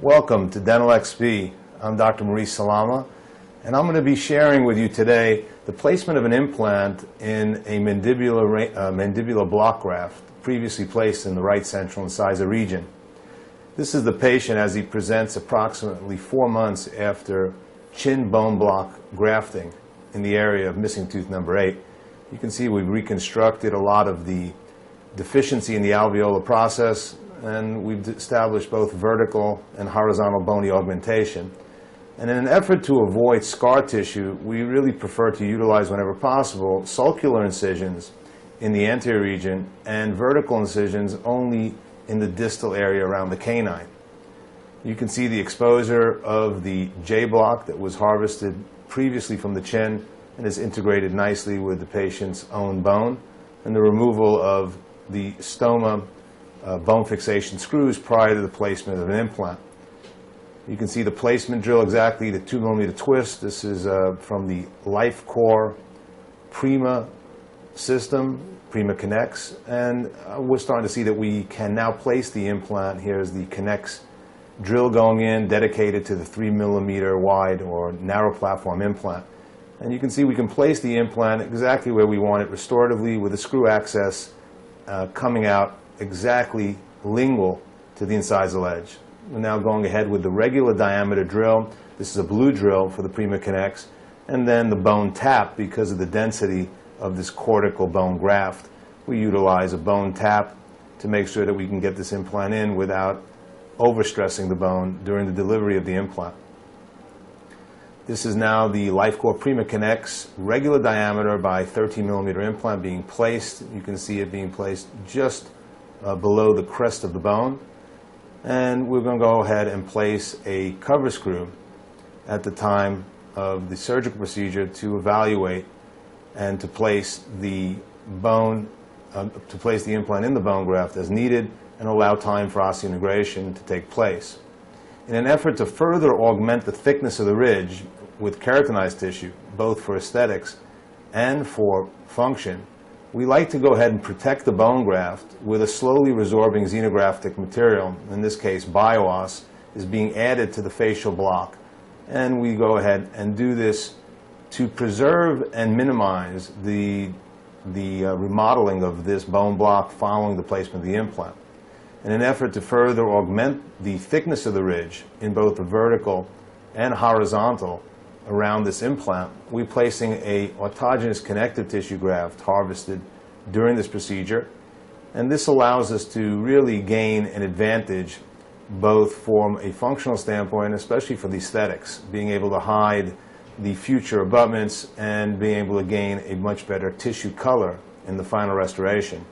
Welcome to Dental XP. I'm Dr. Maurice Salama, and I'm going to be sharing with you today the placement of an implant in a mandibular block graft previously placed in the right central incisor region. This is the patient as he presents approximately 4 months after chin bone block grafting in the area of missing tooth number 8. You can see we've reconstructed a lot of the deficiency in the alveolar process, and we've established both vertical and horizontal bony augmentation. And in an effort to avoid scar tissue, we really prefer to utilize, whenever possible, sulcular incisions in the anterior region and vertical incisions only in the distal area around the canine. You can see the exposure of the J block that was harvested previously from the chin and is integrated nicely with the patient's own bone, and the removal of the stoma bone fixation screws prior to the placement of an implant. You can see the placement drill, exactly the 2 mm twist. This is from the LifeCore Prima system, Prima Connects, and we're starting to see that we can now place the implant. Here's the Connects drill going in, dedicated to the 3 mm wide or narrow platform implant. And you can see we can place the implant exactly where we want it, restoratively, with the screw access coming out exactly lingual to the incisal edge. We're now going ahead with the regular diameter drill. This is a blue drill for the Prima Connects, and then the bone tap. Because of the density of this cortical bone graft, we utilize a bone tap to make sure that we can get this implant in without overstressing the bone during the delivery of the implant. This is now the LifeCore Prima Connects regular diameter by 13 mm implant being placed. You can see it being placed just below the crest of the bone, and we're going to go ahead and place a cover screw at the time of the surgical procedure to evaluate and to place the implant in the bone graft as needed and allow time for osseointegration to take place. In an effort to further augment the thickness of the ridge with keratinized tissue, both for aesthetics and for function, we like to go ahead and protect the bone graft with a slowly resorbing xenograftic material. In this case, BioOs is being added to the facial block, and we go ahead and do this to preserve and minimize the remodeling of this bone block following the placement of the implant. In an effort to further augment the thickness of the ridge in both the vertical and horizontal around this implant, we're placing a autogenous connective tissue graft harvested during this procedure, and this allows us to really gain an advantage both from a functional standpoint and especially for the aesthetics, being able to hide the future abutments and being able to gain a much better tissue color in the final restoration.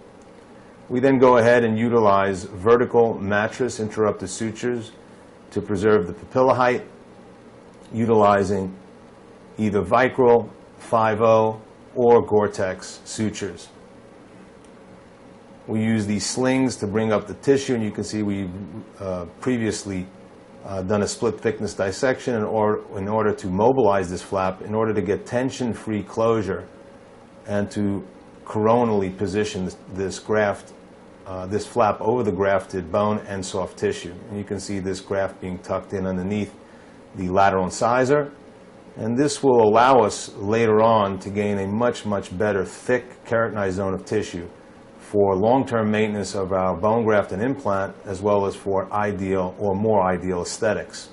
We then go ahead and utilize vertical mattress interrupted sutures to preserve the papilla height, utilizing either Vicryl, 5-0, or Gore-Tex sutures. We use these slings to bring up the tissue, and you can see we've previously done a split thickness dissection in order to mobilize this flap, in order to get tension-free closure and to coronally position this graft, this flap over the grafted bone and soft tissue. And you can see this graft being tucked in underneath the lateral incisor, and this will allow us later on to gain a much better thick keratinized zone of tissue for long-term maintenance of our bone graft and implant, as well as for ideal or more ideal aesthetics.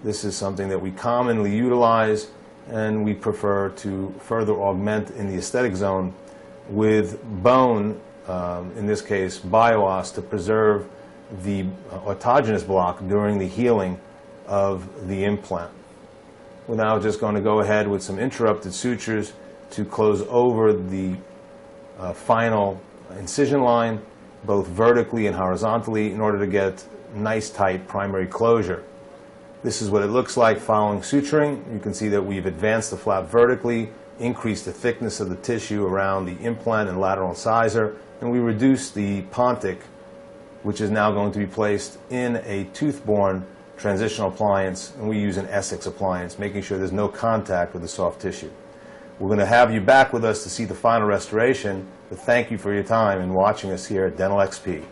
This is something that we commonly utilize, and we prefer to further augment in the aesthetic zone with bone, in this case BioOs, to preserve the autogenous block during the healing of the implant. We're now just going to go ahead with some interrupted sutures to close over the final incision line, both vertically and horizontally, in order to get nice tight primary closure. This is what it looks like following suturing. You can see that we've advanced the flap vertically, increased the thickness of the tissue around the implant and lateral incisor, and we reduced the pontic, which is now going to be placed in a tooth-borne transitional appliance, and we use an Essex appliance, making sure there's no contact with the soft tissue. We're going to have you back with us to see the final restoration, but thank you for your time and watching us here at Dental XP.